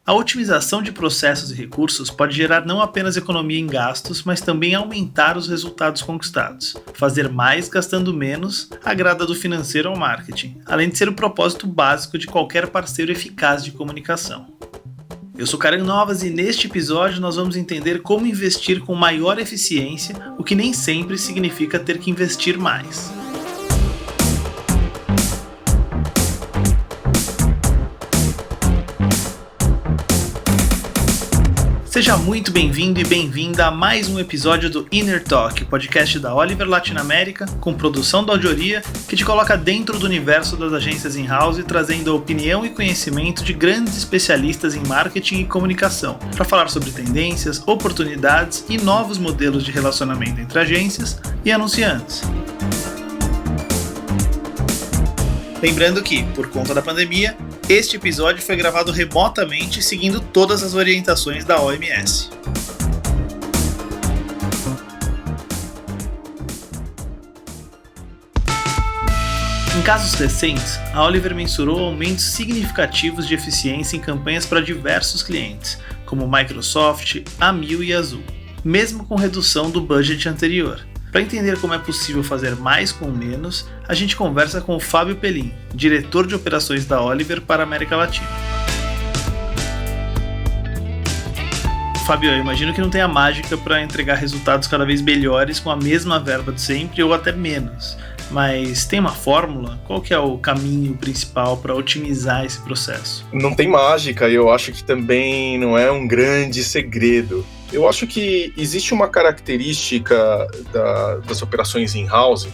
A otimização de processos e recursos pode gerar não apenas economia em gastos, mas também aumentar os resultados conquistados. Fazer mais gastando menos agrada do financeiro ao marketing, além de ser o propósito básico de qualquer parceiro eficaz de comunicação. Eu sou Karen Novas e neste episódio nós vamos entender como investir com maior eficiência, o que nem sempre significa ter que investir mais. Seja muito bem-vindo e bem-vinda a mais um episódio do Inner Talk, podcast da Oliver Latinoamérica, com produção da Audioria, que te coloca dentro do universo das agências in-house, trazendo a opinião e conhecimento de grandes especialistas em marketing e comunicação, para falar sobre tendências, oportunidades e novos modelos de relacionamento entre agências e anunciantes. Lembrando que, por conta da pandemia, este episódio foi gravado remotamente seguindo todas as orientações da OMS. Em casos recentes, a Oliver mensurou aumentos significativos de eficiência em campanhas para diversos clientes, como Microsoft, Amil e Azul, mesmo com redução do budget anterior. Para entender como é possível fazer mais com menos, a gente conversa com o Fábio Pelin, diretor de operações da Oliver para a América Latina. Fábio, eu imagino que não tenha mágica para entregar resultados cada vez melhores com a mesma verba de sempre ou até menos. Mas tem uma fórmula? Qual que é o caminho principal para otimizar esse processo? Não tem mágica e eu acho que também não é um grande segredo. Eu acho que existe uma característica das operações in-house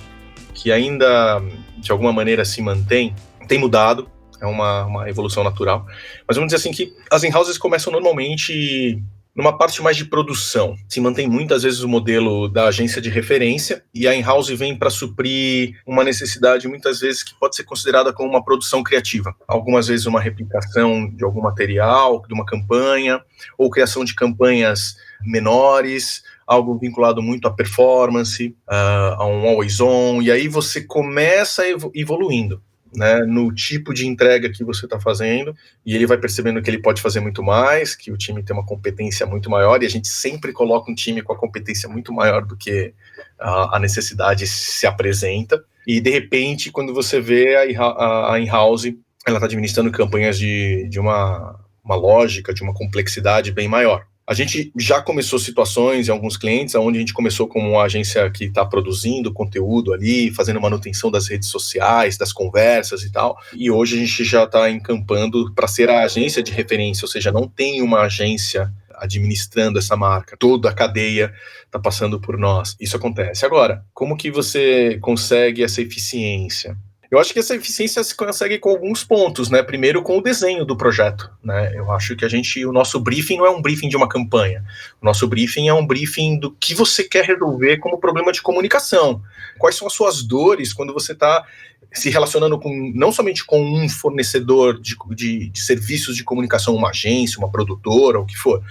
que ainda, de alguma maneira, se mantém, tem mudado, é uma evolução natural, mas vamos dizer assim que as in-houses começam normalmente numa parte mais de produção. Se mantém muitas vezes o modelo da agência de referência e a in-house vem para suprir uma necessidade muitas vezes que pode ser considerada como uma produção criativa. Algumas vezes uma replicação de algum material, de uma campanha, ou criação de campanhas menores, algo vinculado muito à performance, a um always on, e aí você começa evoluindo, né, no tipo de entrega que você está fazendo, e ele vai percebendo que ele pode fazer muito mais, que o time tem uma competência muito maior, e a gente sempre coloca um time com a competência muito maior do que a necessidade se apresenta, e de repente, quando você vê a in-house, ela está administrando campanhas de uma lógica, de uma complexidade bem maior. A gente já começou situações em alguns clientes onde a gente começou como uma agência que está produzindo conteúdo ali, fazendo manutenção das redes sociais, das conversas e tal, e hoje a gente já está encampando para ser a agência de referência, ou seja, não tem uma agência administrando essa marca, toda a cadeia está passando por nós. Isso acontece. Agora, como que você consegue essa eficiência? Eu acho que essa eficiência se consegue com alguns pontos, né? Primeiro com o desenho do projeto, né? Eu acho que o nosso briefing não é um briefing de uma campanha. O nosso briefing é um briefing do que você quer resolver como problema de comunicação. Quais são as suas dores quando você está se relacionando não somente com um fornecedor de serviços de comunicação, uma agência, uma produtora, o que for.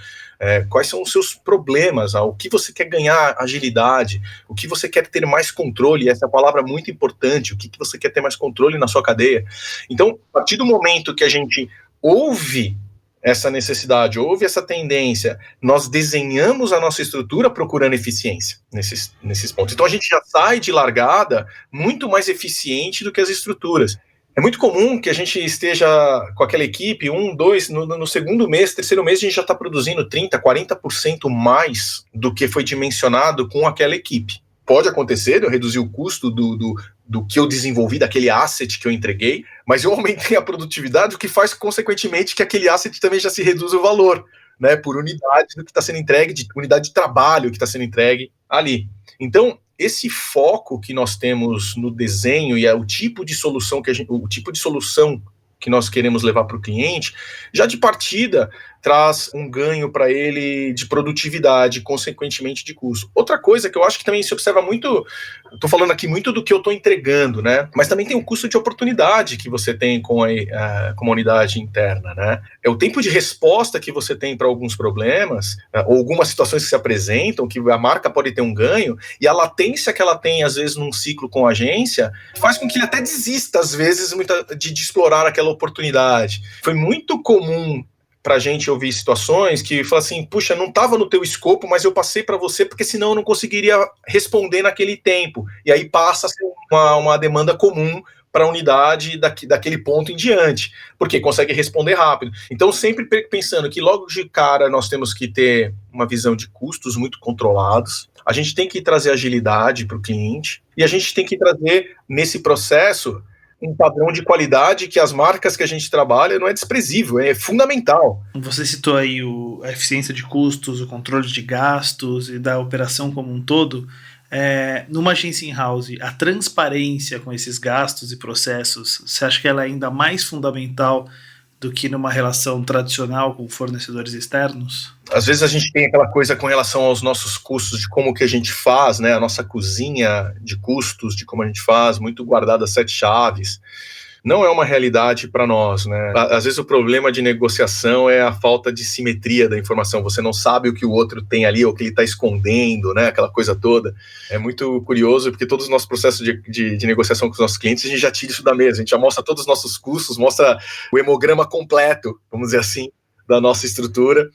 Quais são os seus problemas, o que você quer ganhar agilidade, o que você quer ter mais controle, essa é uma palavra muito importante, o que você quer ter mais controle na sua cadeia. Então, a partir do momento que a gente ouve essa necessidade, ouve essa tendência, nós desenhamos a nossa estrutura procurando eficiência nesses pontos. Então a gente já sai de largada muito mais eficiente do que as estruturas. É muito comum que a gente esteja com aquela equipe, no segundo mês, terceiro mês, a gente já está produzindo 30%, 40% mais do que foi dimensionado com aquela equipe. Pode acontecer, eu reduzi o custo do que eu desenvolvi, daquele asset que eu entreguei, mas eu aumentei a produtividade, o que faz, consequentemente, que aquele asset também já se reduza o valor, né, por unidade do que está sendo entregue, de unidade de trabalho que está sendo entregue ali. Então, esse foco que nós temos no desenho e o tipo de solução que nós queremos levar para o cliente, já de partida traz um ganho para ele de produtividade, consequentemente de custo. Outra coisa que eu acho que também se observa muito, estou falando aqui muito do que eu estou entregando, né? Mas também tem o custo de oportunidade que você tem com a unidade interna, né? É o tempo de resposta que você tem para alguns problemas, ou algumas situações que se apresentam, que a marca pode ter um ganho, e a latência que ela tem, às vezes, num ciclo com a agência, faz com que ele até desista, às vezes, de explorar aquela oportunidade. Foi muito comum pra gente ouvir situações que fala assim, puxa, não estava no teu escopo, mas eu passei para você porque senão eu não conseguiria responder naquele tempo. E aí passa a ser uma demanda comum para a unidade daquele ponto em diante, porque consegue responder rápido. Então, sempre pensando que logo de cara nós temos que ter uma visão de custos muito controlados, a gente tem que trazer agilidade para o cliente, e a gente tem que trazer, nesse processo, um padrão de qualidade que as marcas que a gente trabalha não é desprezível, é fundamental. Você citou aí a eficiência de custos, o controle de gastos e da operação como um todo. Numa agência in-house, a transparência com esses gastos e processos, você acha que ela é ainda mais fundamental do que numa relação tradicional com fornecedores externos? Às vezes a gente tem aquela coisa com relação aos nossos custos, de como que a gente faz, né, a nossa cozinha de custos, de como a gente faz, muito guardada 7 chaves. Não é uma realidade para nós, né? Às vezes o problema de negociação é a falta de simetria da informação. Você não sabe o que o outro tem ali, ou o que ele está escondendo, né? Aquela coisa toda. É muito curioso, porque todos os nossos processos de negociação com os nossos clientes, a gente já tira isso da mesa. A gente já mostra todos os nossos custos, mostra o hemograma completo, vamos dizer assim, da nossa estrutura.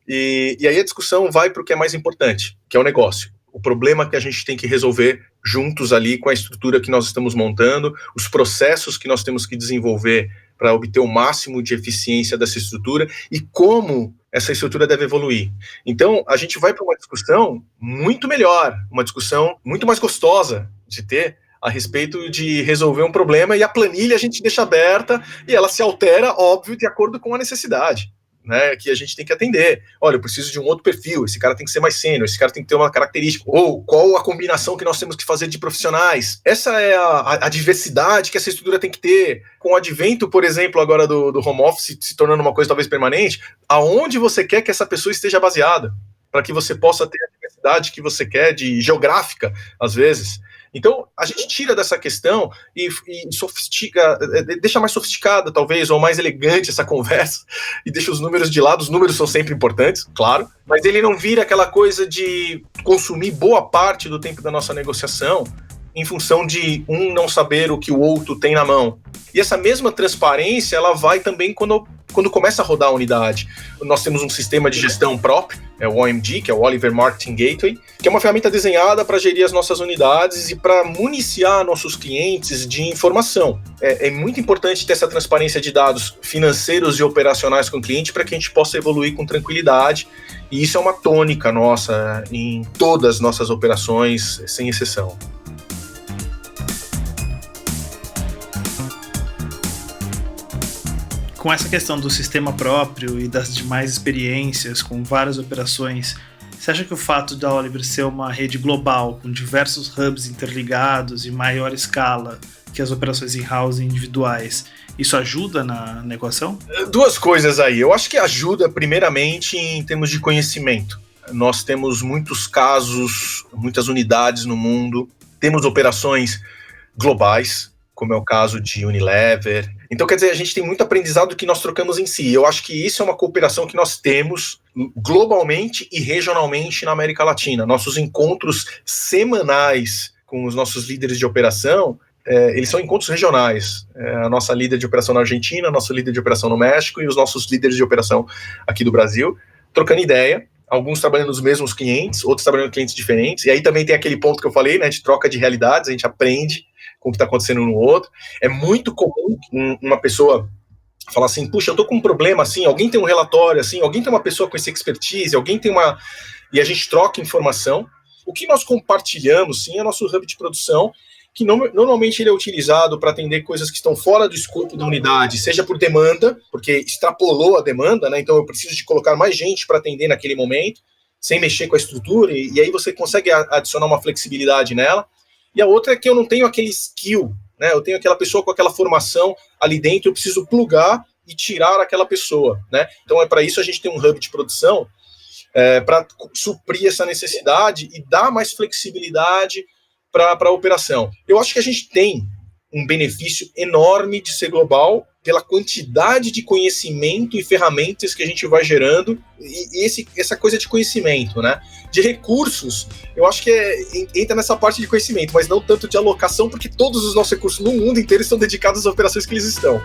E aí a discussão vai para o que é mais importante, que é o negócio. O problema que a gente tem que resolver juntos ali com a estrutura que nós estamos montando, os processos que nós temos que desenvolver para obter o máximo de eficiência dessa estrutura e como essa estrutura deve evoluir. Então, a gente vai para uma discussão muito melhor, uma discussão muito mais gostosa de ter a respeito de resolver um problema, e a planilha a gente deixa aberta e ela se altera, óbvio, de acordo com a necessidade, né, que a gente tem que atender. Olha, eu preciso de um outro perfil, esse cara tem que ser mais sênior, esse cara tem que ter uma característica, ou qual a combinação que nós temos que fazer de profissionais. Essa é a diversidade que essa estrutura tem que ter. Com o advento, por exemplo, agora do home office se tornando uma coisa talvez permanente, aonde você quer que essa pessoa esteja baseada, para que você possa ter a diversidade que você quer, de geográfica, às vezes. Então, a gente tira dessa questão e sofistica, deixa mais sofisticada, talvez, ou mais elegante essa conversa, e deixa os números de lado. Os números são sempre importantes, claro, mas ele não vira aquela coisa de consumir boa parte do tempo da nossa negociação em função de um não saber o que o outro tem na mão. E essa mesma transparência, ela vai também quando começa a rodar a unidade. Nós temos um sistema de gestão próprio, é o OMG, que é o Oliver Marketing Gateway, que é uma ferramenta desenhada para gerir as nossas unidades e para municiar nossos clientes de informação. É muito importante ter essa transparência de dados financeiros e operacionais com o cliente para que a gente possa evoluir com tranquilidade, e isso é uma tônica nossa em todas as nossas operações, sem exceção. Com essa questão do sistema próprio e das demais experiências com várias operações, você acha que o fato da Oliver ser uma rede global, com diversos hubs interligados e maior escala que as operações in-house individuais, isso ajuda na negociação? Duas coisas aí. Eu acho que ajuda primeiramente em termos de conhecimento. Nós temos muitos casos, muitas unidades no mundo, temos operações globais, como é o caso de Unilever. Então, quer dizer, a gente tem muito aprendizado que nós trocamos em si. Eu acho que isso é uma cooperação que nós temos globalmente e regionalmente na América Latina. Nossos encontros semanais com os nossos líderes de operação, eles são encontros regionais. A nossa líder de operação na Argentina, nosso líder de operação no México e os nossos líderes de operação aqui do Brasil, trocando ideia, alguns trabalhando nos mesmos clientes, outros trabalhando com clientes diferentes. E aí também tem aquele ponto que eu falei, né, de troca de realidades, a gente aprende com o que está acontecendo no outro. É muito comum uma pessoa falar assim, puxa, eu tô com um problema assim, alguém tem um relatório assim, alguém tem uma pessoa com essa expertise, alguém tem uma... E a gente troca informação. O que nós compartilhamos, sim, é nosso hub de produção, que normalmente ele é utilizado para atender coisas que estão fora do escopo da unidade, seja por demanda, porque extrapolou a demanda, né? Então eu preciso de colocar mais gente para atender naquele momento, sem mexer com a estrutura, e aí você consegue adicionar uma flexibilidade nela. E a outra é que eu não tenho aquele skill, né? Eu tenho aquela pessoa com aquela formação ali dentro, eu preciso plugar e tirar aquela pessoa, né? Então, para isso a gente tem um hub de produção para suprir essa necessidade e dar mais flexibilidade para a operação. Eu acho que a gente tem um benefício enorme de ser global pela quantidade de conhecimento e ferramentas que a gente vai gerando, e essa coisa de conhecimento, né? De recursos, eu acho que entra nessa parte de conhecimento, mas não tanto de alocação, porque todos os nossos recursos no mundo inteiro estão dedicados às operações que eles estão.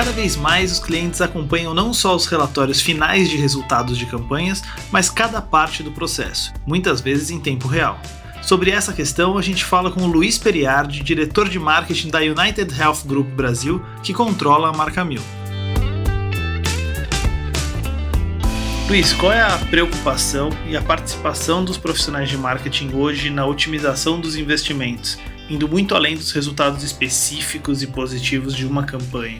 Cada vez mais os clientes acompanham não só os relatórios finais de resultados de campanhas, mas cada parte do processo, muitas vezes em tempo real. Sobre essa questão, a gente fala com o Luiz Periardi, diretor de marketing da United Health Group Brasil, que controla a marca Amil. Luiz, qual é a preocupação e a participação dos profissionais de marketing hoje na otimização dos investimentos, indo muito além dos resultados específicos e positivos de uma campanha?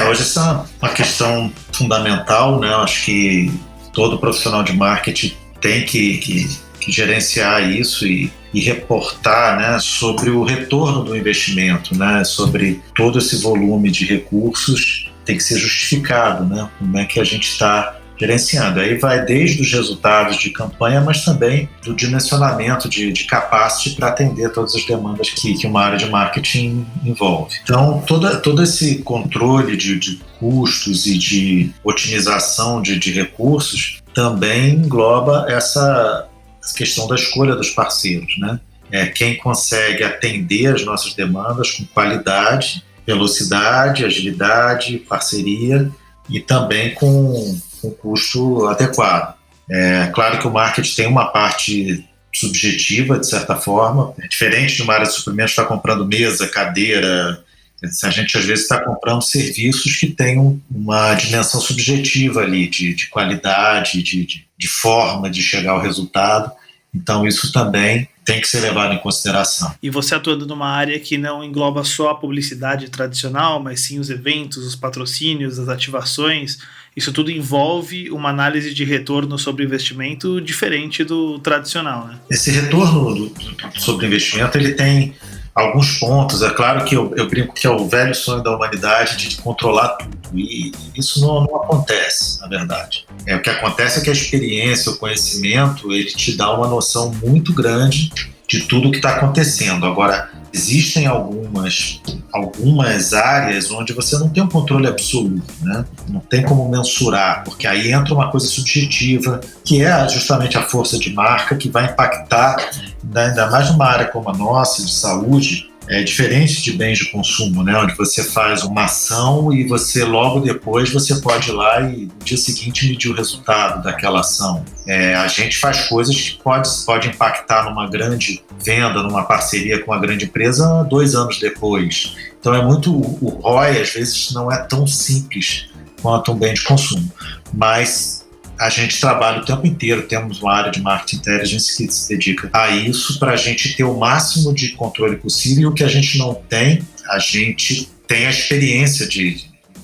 Hoje essa é uma questão fundamental, né? Eu acho que todo profissional de marketing tem que gerenciar isso e reportar, né, sobre o retorno do investimento, né, sobre todo esse volume de recursos, tem que ser justificado, né, como é que a gente está gerenciando. Aí vai desde os resultados de campanha, mas também do dimensionamento de capacity para atender todas as demandas que uma área de marketing envolve. Então, todo esse controle de custos e de otimização de recursos também engloba essa questão da escolha dos parceiros, né? Quem consegue atender as nossas demandas com qualidade, velocidade, agilidade, parceria e também com custo adequado. Claro que o marketing tem uma parte subjetiva, de certa forma, diferente de uma área de suprimentos, está comprando mesa, cadeira. A gente às vezes está comprando serviços que têm uma dimensão subjetiva ali, de qualidade, de forma de chegar ao resultado. Então isso também tem que ser levado em consideração. E você atuando numa área que não engloba só a publicidade tradicional, mas sim os eventos, os patrocínios, as ativações, isso tudo envolve uma análise de retorno sobre investimento diferente do tradicional, né? Esse retorno sobre investimento, ele tem alguns pontos. É claro que eu brinco que é o velho sonho da humanidade de controlar tudo, e isso não acontece, na verdade. O que acontece é que a experiência, o conhecimento, ele te dá uma noção muito grande de tudo o que está acontecendo. Agora, existem algumas áreas onde você não tem um controle absoluto, né? Não tem como mensurar, porque aí entra uma coisa subjetiva, que é justamente a força de marca, que vai impactar, ainda mais numa área como a nossa, de saúde, diferente de bens de consumo, né? Onde você faz uma ação e você logo depois você pode ir lá e no dia seguinte medir o resultado daquela ação. A gente faz coisas que pode impactar numa grande venda, numa parceria com uma grande empresa 2 anos depois. Então o ROI às vezes não é tão simples quanto um bem de consumo, mas a gente trabalha o tempo inteiro, temos uma área de Marketing Intelligence que se dedica a isso para a gente ter o máximo de controle possível, e o que a gente não tem, a gente tem a experiência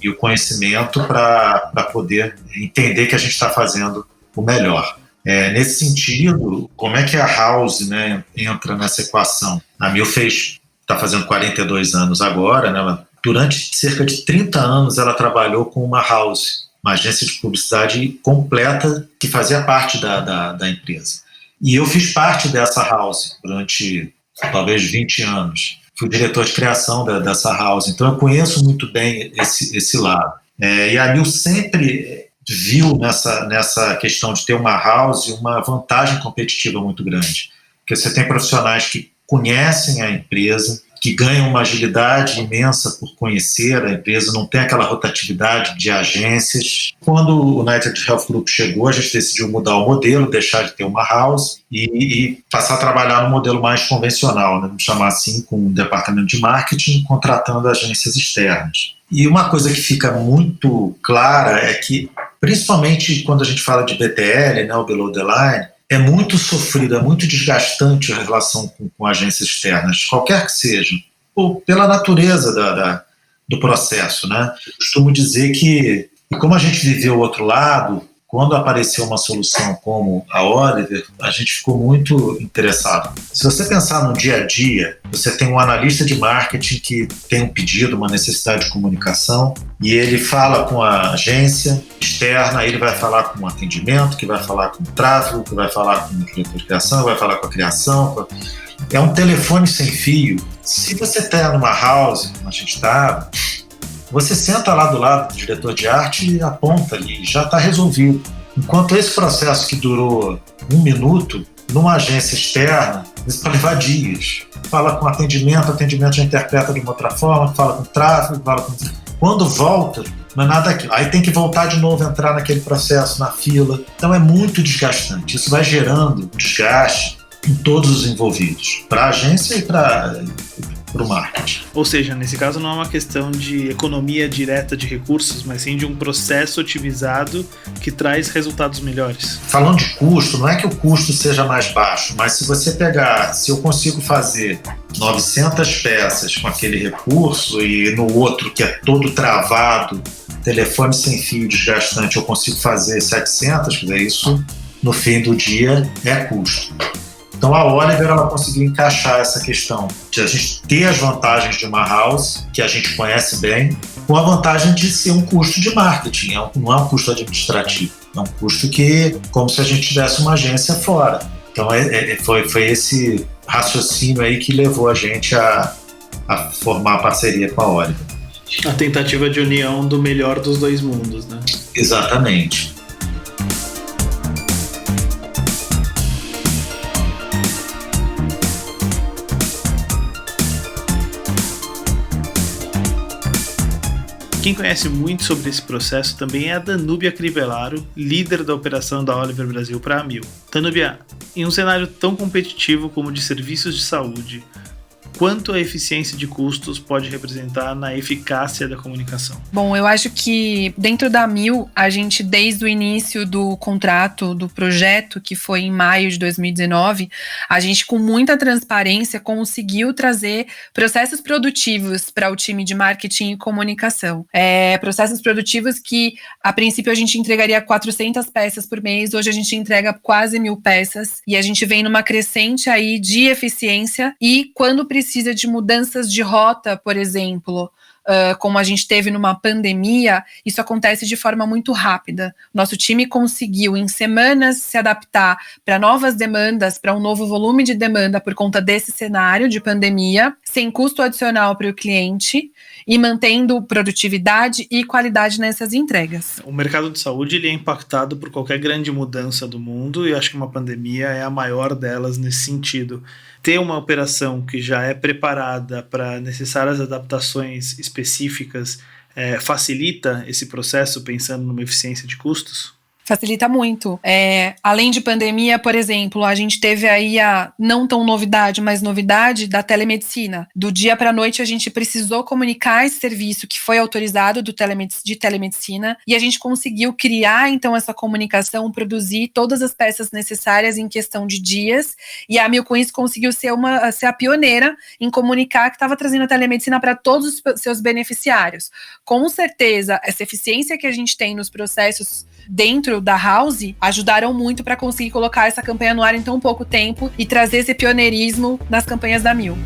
e o conhecimento para poder entender que a gente está fazendo o melhor. Nesse sentido, como é que a House, né, entra nessa equação? A Amil está fazendo 42 anos agora, né? Durante cerca de 30 anos ela trabalhou com uma House, uma agência de publicidade completa que fazia parte da empresa. E eu fiz parte dessa house durante talvez 20 anos. Fui diretor de criação dessa house, então eu conheço muito bem esse lado. E a Amil sempre viu nessa questão de ter uma house uma vantagem competitiva muito grande, porque você tem profissionais que conhecem a empresa, que ganham uma agilidade imensa por conhecer a empresa, não tem aquela rotatividade de agências. Quando o United Health Group chegou, a gente decidiu mudar o modelo, deixar de ter uma house e passar a trabalhar no modelo mais convencional, né? Vamos chamar assim, com um departamento de marketing, contratando agências externas. E uma coisa que fica muito clara é que, principalmente quando a gente fala de BTL, né, o Below the Line, é muito sofrido, é muito desgastante a relação com agências externas, qualquer que seja, ou pela natureza do processo, né? Eu costumo dizer que, como a gente viveu o outro lado, quando apareceu uma solução como a Oliver, a gente ficou muito interessado. Se você pensar no dia a dia, você tem um analista de marketing que tem um pedido, uma necessidade de comunicação, e ele fala com a agência externa, ele vai falar com o atendimento, que vai falar com o tráfego, que vai falar com o diretor de criação, vai falar com a criação. É um telefone sem fio. Se você está numa house, como a gente está, você senta lá do lado do diretor de arte e aponta ali, já está resolvido. Enquanto esse processo que durou 1 minuto, numa agência externa, isso pode levar dias. Fala com o atendimento já interpreta de uma outra forma, fala com o tráfego, fala com... Quando volta, não é nada daquilo. Aí tem que voltar de novo, entrar naquele processo, na fila. Então é muito desgastante. Isso vai gerando desgaste em todos os envolvidos, para a agência e para o marketing. Ou seja, nesse caso não é uma questão de economia direta de recursos, mas sim de um processo otimizado que traz resultados melhores. Falando de custo, não é que o custo seja mais baixo, mas se você pegar, se eu consigo fazer 900 peças com aquele recurso e no outro que é todo travado, telefone sem fio desgastante, eu consigo fazer 700, quer dizer, isso no fim do dia é custo. Então a Oliver ela conseguiu encaixar essa questão de a gente ter as vantagens de uma house, que a gente conhece bem, com a vantagem de ser um custo de marketing, não é um custo administrativo, é um custo que, como se a gente tivesse uma agência fora. Então foi esse raciocínio aí que levou a gente a formar a parceria com a Oliver. A tentativa de união do melhor dos dois mundos, né? Exatamente. Quem conhece muito sobre esse processo também é a Danúbia Crivellaro, líder da operação da Oliver Brasil para a Amil. Danúbia, em um cenário tão competitivo como o de serviços de saúde, quanto a eficiência de custos pode representar na eficácia da comunicação? Bom, eu acho que dentro da Amil, a gente, desde o início do contrato, do projeto, que foi em maio de 2019, a gente, com muita transparência, conseguiu trazer processos produtivos para o time de marketing e comunicação. Processos produtivos que, a princípio, a gente entregaria 400 peças por mês, hoje a gente entrega quase 1.000 peças, e a gente vem numa crescente aí de eficiência, e quando precisa de mudanças de rota, por exemplo, como a gente teve numa pandemia, isso acontece de forma muito rápida. Nosso time conseguiu, em semanas, se adaptar para novas demandas, para um novo volume de demanda por conta desse cenário de pandemia, sem custo adicional para o cliente e mantendo produtividade e qualidade nessas entregas. O mercado de saúde ele é impactado por qualquer grande mudança do mundo e acho que uma pandemia é a maior delas nesse sentido. Ter uma operação que já é preparada para necessárias adaptações específicas facilita esse processo pensando numa eficiência de custos? Facilita muito. Além de pandemia, por exemplo, a gente teve aí a não tão novidade, mas novidade da telemedicina. Do dia para a noite a gente precisou comunicar esse serviço que foi autorizado de telemedicina e a gente conseguiu criar então essa comunicação, produzir todas as peças necessárias em questão de dias, e a Amil com isso conseguiu ser a pioneira em comunicar que estava trazendo a telemedicina para todos os seus beneficiários. Com certeza, essa eficiência que a gente tem nos processos dentro da House ajudaram muito para conseguir colocar essa campanha no ar em tão pouco tempo e trazer esse pioneirismo nas campanhas da Amil.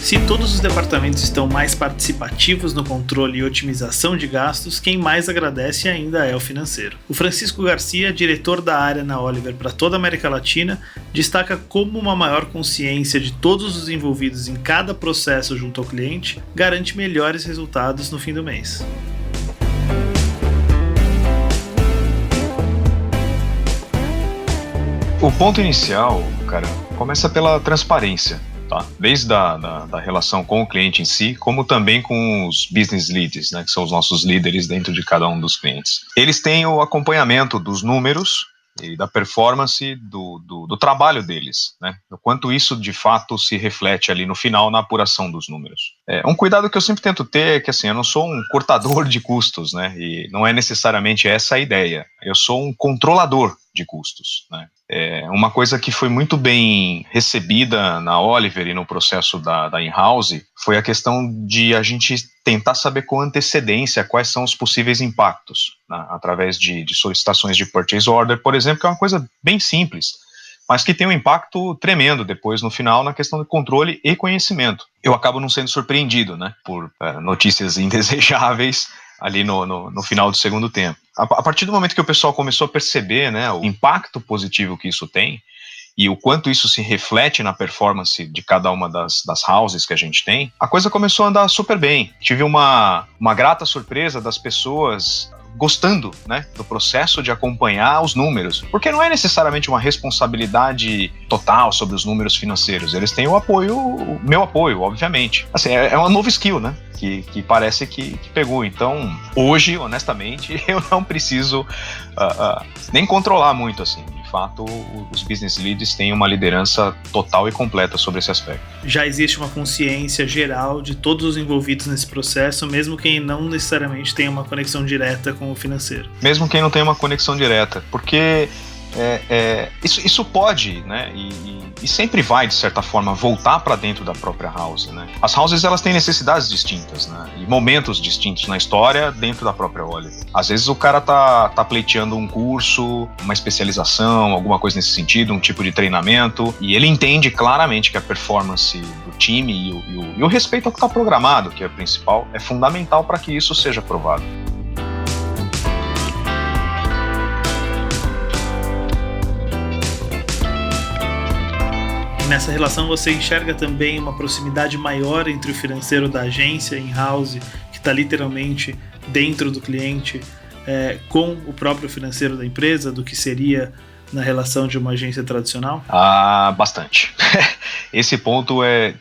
Se todos os departamentos estão mais participativos no controle e otimização de gastos, quem mais agradece ainda é o financeiro. O Francisco Garcia, diretor da área na Oliver para toda a América Latina, destaca como uma maior consciência de todos os envolvidos em cada processo junto ao cliente garante melhores resultados no fim do mês. O ponto inicial, cara, começa pela transparência. Tá? Desde a relação com o cliente em si, como também com os business leads, né, que são os nossos líderes dentro de cada um dos clientes. Eles têm o acompanhamento dos números e da performance do trabalho deles, né? O quanto isso de fato se reflete ali no final na apuração dos números. Um cuidado que eu sempre tento ter é que assim, eu não sou um cortador de custos, né? E não é necessariamente essa a ideia. Eu sou um controlador de custos, né? Uma coisa que foi muito bem recebida na Oliver e no processo da in-house foi a questão de a gente tentar saber com antecedência quais são os possíveis impactos, né, através de solicitações de purchase order, por exemplo, que é uma coisa bem simples, mas que tem um impacto tremendo depois no final na questão de controle e conhecimento. Eu acabo não sendo surpreendido, né, por notícias indesejáveis ali no final do segundo tempo. A partir do momento que o pessoal começou a perceber, né, o impacto positivo que isso tem e o quanto isso se reflete na performance de cada uma das houses que a gente tem, a coisa começou a andar super bem. Tive uma grata surpresa das pessoas gostando, né, do processo de acompanhar os números, porque não é necessariamente uma responsabilidade total sobre os números financeiros, eles têm o meu apoio, obviamente. Assim, é um novo skill, né, que parece que pegou. Então, hoje, honestamente, eu não preciso nem controlar muito, assim. De fato, os business leads têm uma liderança total e completa sobre esse aspecto. Já existe uma consciência geral de todos os envolvidos nesse processo, mesmo quem não necessariamente tem uma conexão direta com o financeiro. Mesmo quem não tem uma conexão direta, porque isso pode, né, e sempre vai, de certa forma, voltar para dentro da própria house, né? As houses, elas têm necessidades distintas, né, e momentos distintos na história dentro da própria Oliver. Às vezes o cara tá pleiteando um curso, uma especialização, alguma coisa nesse sentido, um tipo de treinamento, e ele entende claramente que a performance do time e o respeito ao que está programado, que é o principal, é fundamental para que isso seja provado. Nessa relação você enxerga também uma proximidade maior entre o financeiro da agência in-house, que está literalmente dentro do cliente, com o próprio financeiro da empresa, do que seria na relação de uma agência tradicional? Bastante. Esse ponto é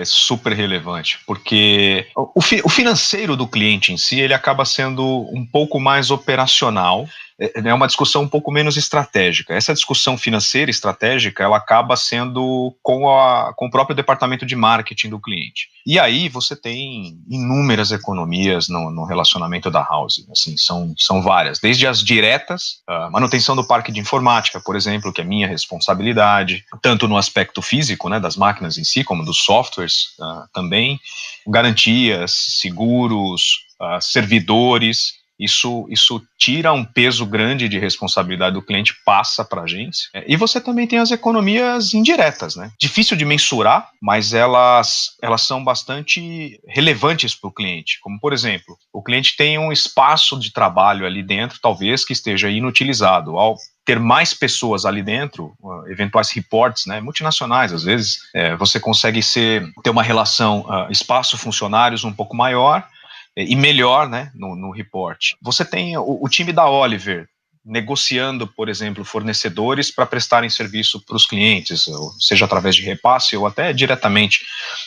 super relevante, porque o financeiro do cliente em si, ele acaba sendo um pouco mais operacional, é uma discussão um pouco menos estratégica. Essa discussão financeira estratégica, ela acaba sendo com o próprio departamento de marketing do cliente. E aí você tem inúmeras economias no relacionamento da house, assim, são várias, desde as diretas, a manutenção do parque de informática, por exemplo, que é minha responsabilidade, tanto no aspecto físico, né, das máquinas em si, como dos softwares também, garantias, seguros, servidores. Isso tira um peso grande de responsabilidade do cliente, passa para a agência. E você também tem as economias indiretas, né? Difícil de mensurar, mas elas são bastante relevantes para o cliente. Como, por exemplo, o cliente tem um espaço de trabalho ali dentro, talvez que esteja inutilizado. Ao ter mais pessoas ali dentro, eventuais reports, né, multinacionais, às vezes, você consegue ter uma relação espaço-funcionários um pouco maior, e melhor, né, no report. Você tem o time da Oliver negociando, por exemplo, fornecedores para prestarem serviço para os clientes, seja através de repasse ou até diretamente.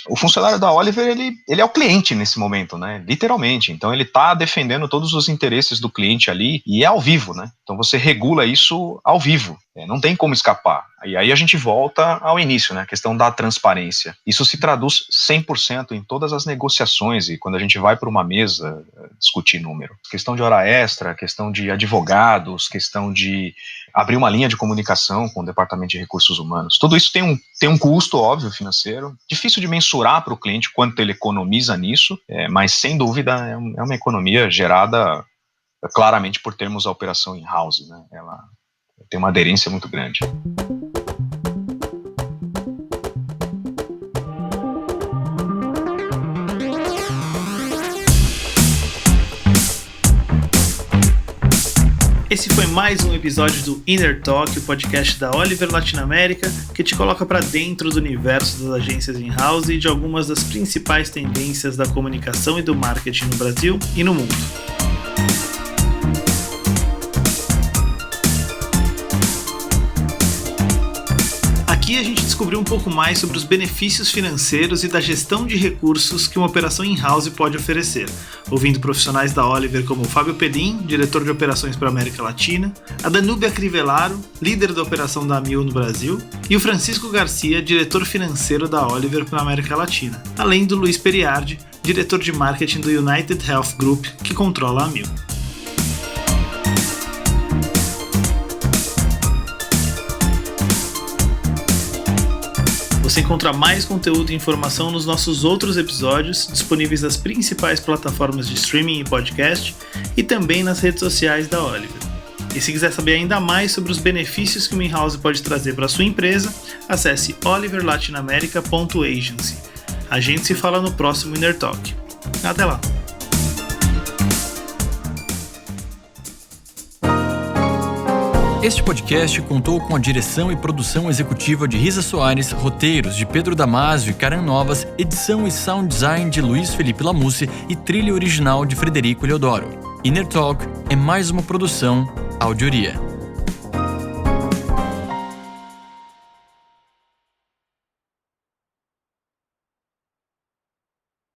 O funcionário da Oliver, ele é o cliente nesse momento, né? Literalmente. Então ele está defendendo todos os interesses do cliente ali e é ao vivo, né? Então você regula isso ao vivo. Não tem como escapar. E aí a gente volta ao início, né? A questão da transparência. Isso se traduz 100% em todas as negociações e quando a gente vai para uma mesa discutir número. Questão de hora extra, questão de advogados, questão de abrir uma linha de comunicação com o departamento de recursos humanos. Tudo isso tem um custo, óbvio, financeiro. Difícil de mensurar para o cliente quanto ele economiza nisso, mas sem dúvida é uma economia gerada claramente por termos a operação in-house, né? Ela tem uma aderência muito grande. Esse foi mais um episódio do Inner Talk, o podcast da Oliver Latinoamérica, que te coloca para dentro do universo das agências in-house e de algumas das principais tendências da comunicação e do marketing no Brasil e no mundo. Aqui a gente descobriu um pouco mais sobre os benefícios financeiros e da gestão de recursos que uma operação in-house pode oferecer, ouvindo profissionais da Oliver como o Fábio Pelim, diretor de operações para a América Latina, a Danúbia Crivellaro, líder da operação da Amil no Brasil, e o Francisco Garcia, diretor financeiro da Oliver para a América Latina, além do Luiz Periardi, diretor de marketing do United Health Group, que controla a Amil. Você encontra mais conteúdo e informação nos nossos outros episódios, disponíveis nas principais plataformas de streaming e podcast, e também nas redes sociais da Oliver. E se quiser saber ainda mais sobre os benefícios que o in-house pode trazer para a sua empresa, acesse oliverlatinaamerica.agency. A gente se fala no próximo Inner Talk. Até lá! Este podcast contou com a direção e produção executiva de Risa Soares, roteiros de Pedro Damasio e Karen Novas, edição e sound design de Luiz Felipe Lamusse e trilha original de Frederico Eleodoro. Inner Talk é mais uma produção Audioria.